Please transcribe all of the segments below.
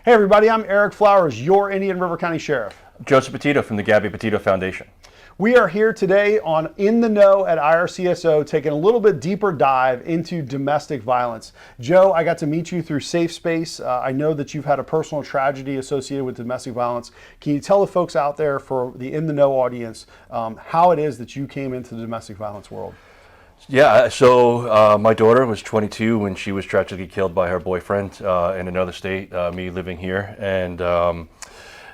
Hey everybody, I'm Eric Flowers, your Indian River County Sheriff. Joseph Petito from the Gabby Petito Foundation. We are here today on In the Know at IRCSO, taking a little bit deeper dive into domestic violence. Joe, I got to meet you through Safe Space. I know that you've had a personal tragedy associated with domestic violence. Can you tell the folks out there, for the In the Know audience, how it is that you came into the domestic violence world? Yeah, so my daughter was 22 when she was tragically killed by her boyfriend in another state, me living here. And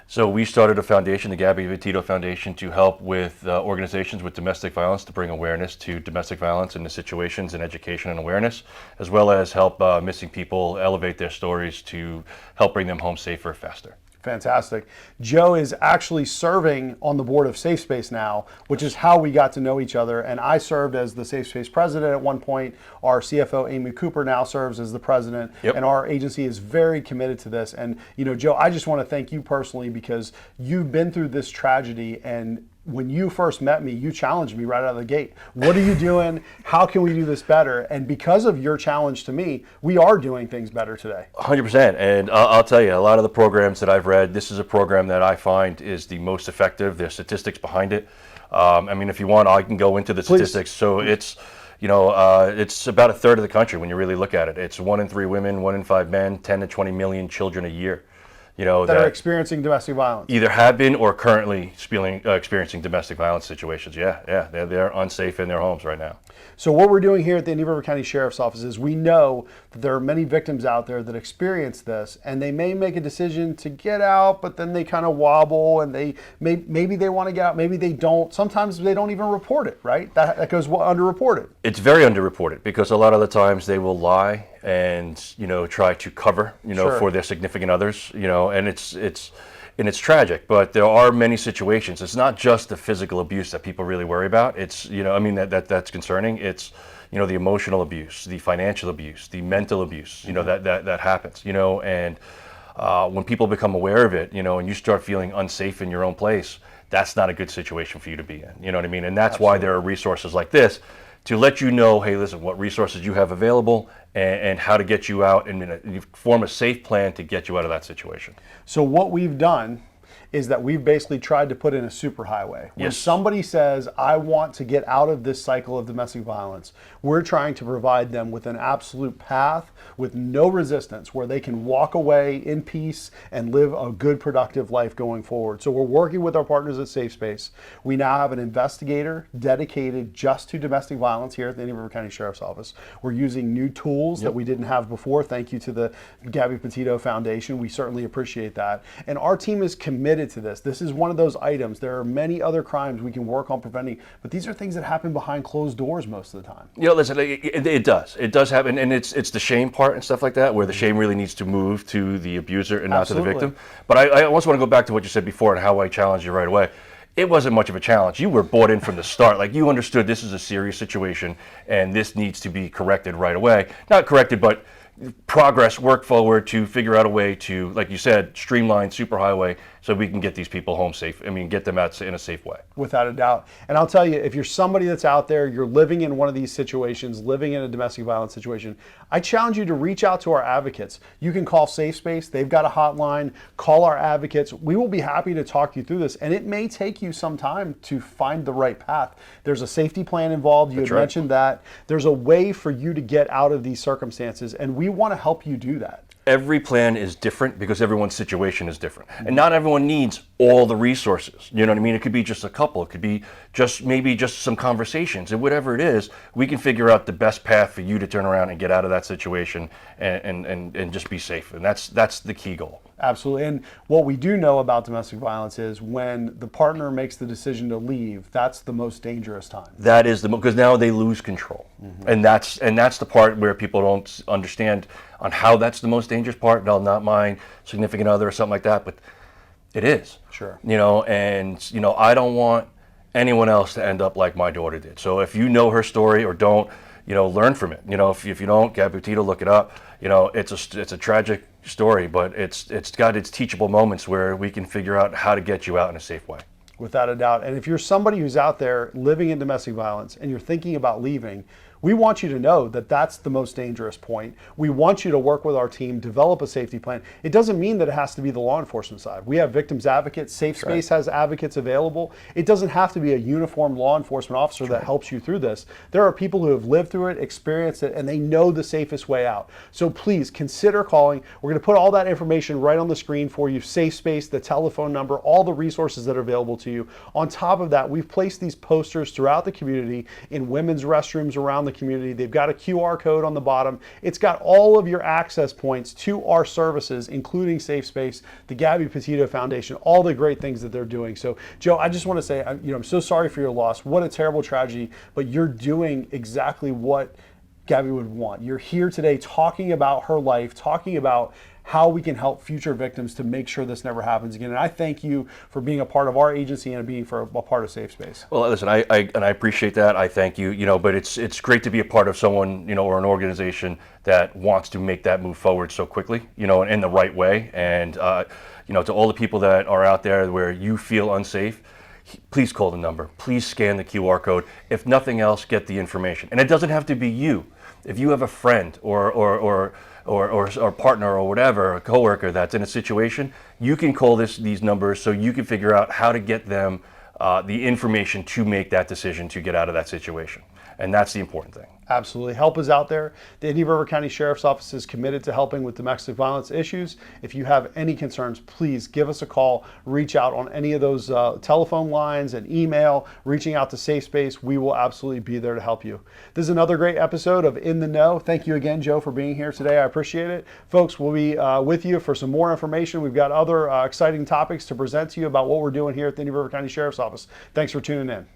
so we started a foundation, the Gabby Petito Foundation, to help with organizations with domestic violence, to bring awareness to domestic violence and the situations and education and awareness, as well as help missing people elevate their stories to help bring them home safer, faster. Fantastic. Joe is actually serving on the board of Safe Space now, which is how we got to know each other. And I served as the Safe Space president at one point. Our CFO, Amy Cooper, now serves as the president. Yep. And our agency is very committed to this. And, you know, Joe, I just want to thank you personally, because you've been through this tragedy, and when you first met me, you challenged me right out of the gate. What are you doing? How can we do this better? And because of your challenge to me, we are doing things better today. 100%. And I'll tell you, a lot of the programs that I've read, this is a program that I find is the most effective. There's statistics behind it. I mean, if you want, I can go into the statistics. So it's, you know, it's about a third of the country when you really look at it. It's 1 in 3 women, 1 in 5 men, 10 to 20 million children a year. You know, that are experiencing domestic violence. Either have been or currently experiencing domestic violence situations. Yeah, they're unsafe in their homes right now. So what we're doing here at the Indian River County Sheriff's Office is, we know that there are many victims out there that experience this, and they may make a decision to get out, but then they kind of wobble, and maybe they want to get out, maybe they don't. Sometimes they don't even report it, right? That goes underreported. It's very underreported, because a lot of the times they will lie and, you know, try to cover, you know, Sure, for their significant others, you know, and it's tragic. But there are many situations. It's not just the physical abuse that people really worry about. It's, you know, I mean, that's concerning. It's, you know, the emotional abuse, the financial abuse, the mental abuse, you know, that happens, you know. And when people become aware of it, you know, and you start feeling unsafe in your own place, that's not a good situation for you to be in, you know what I mean? And that's Absolutely. why there are resources like this to let you know, hey, listen, what resources you have available, and how to get you out, and you form a safe plan to get you out of that situation. So what we've done is that we've basically tried to put in a superhighway. When somebody says, I want to get out of this cycle of domestic violence, we're trying to provide them with an absolute path with no resistance, where they can walk away in peace and live a good, productive life going forward. So we're working with our partners at Safe Space. We now have an investigator dedicated just to domestic violence here at the Indian River County Sheriff's Office. We're using new tools that we didn't have before. Thank you to the Gabby Petito Foundation. We certainly appreciate that. And our team is committed to this. This is one of those items. There are many other crimes we can work on preventing, but these are things that happen behind closed doors most of the time. You know, listen, it does happen, and it's the shame part and stuff like that, where the shame really needs to move to the abuser and not to the victim. But I also want to go back to what you said before and how I challenged you right away. It wasn't much of a challenge. You were bought in from the start. Like, you understood this is a serious situation and this needs to be corrected right away. Not corrected, but progress, work forward to figure out a way to, like you said, streamline superhighway so we can get these people home safe. I mean, get them out in a safe way. Without a doubt. And I'll tell you, if you're somebody that's out there, you're living in one of these situations, living in a domestic violence situation, I challenge you to reach out to our advocates. You can call Safe Space. They've got a hotline. Call our advocates. We will be happy to talk you through this. And it may take you some time to find the right path. There's a safety plan involved. You had mentioned that. There's a way for you to get out of these circumstances, and we want to help you do that. Every plan is different because everyone's situation is different. And not everyone needs all the resources. You know what I mean? It could be just a couple. It could be maybe just some conversations. And whatever it is, we can figure out the best path for you to turn around and get out of that situation and just be safe. And that's the key goal. Absolutely. And what we do know about domestic violence is when the partner makes the decision to leave, that's the most dangerous time. That is because now they lose control. And that's the part where people don't understand on how that's the most dangerous part. No, not my significant other or something like that, but it is. Sure. You know, and you know, I don't want anyone else to end up like my daughter did. So if you know her story or don't, you know, learn from it. You know, if you don't, Gabby Petito, look it up. You know, it's a tragic story, but it's got its teachable moments where we can figure out how to get you out in a safe way. Without a doubt. And if you're somebody who's out there living in domestic violence and you're thinking about leaving, We want you to know that that's the most dangerous point. We want you to work with our team, develop a safety plan. It doesn't mean that it has to be the law enforcement side. We have victims advocates. Safe Space has advocates available. It doesn't have to be a uniformed law enforcement officer that helps you through this. There are people who have lived through it, experienced it, and they know the safest way out. So please consider calling. We're going to put all that information right on the screen for you. Safe Space, the telephone number, all the resources that are available to you. On top of that, we've placed these posters throughout the community in women's restrooms around the community. They've got a QR code on the bottom. It's got all of your access points to our services, including Safe Space, the Gabby Petito Foundation, all the great things that they're doing. So, Joe, I just want to say, I'm so sorry for your loss. What a terrible tragedy, but you're doing exactly what Gabby would want. You're here today talking about her life, talking about how we can help future victims to make sure this never happens again. And I thank you for being a part of our agency and being a part of Safe Space. Well, listen, I appreciate that. I thank you. But it's great to be a part of someone, or an organization that wants to make that move forward so quickly, and in the right way. And to all the people that are out there where you feel unsafe, please call the number. Please scan the QR code. If nothing else, get the information. And it doesn't have to be you. If you have a friend or partner or whatever, a coworker that's in a situation, you can call these numbers so you can figure out how to get them the information to make that decision to get out of that situation. And that's the important thing. Absolutely. Help is out there. The Indian River County Sheriff's Office is committed to helping with domestic violence issues. If you have any concerns, please give us a call. Reach out on any of those telephone lines and email. Reaching out to Safe Space, we will absolutely be there to help you. This is another great episode of In the Know. Thank you again, Joe, for being here today. I appreciate it. Folks, we'll be with you for some more information. We've got other exciting topics to present to you about what we're doing here at the Indian River County Sheriff's Office. Thanks for tuning in.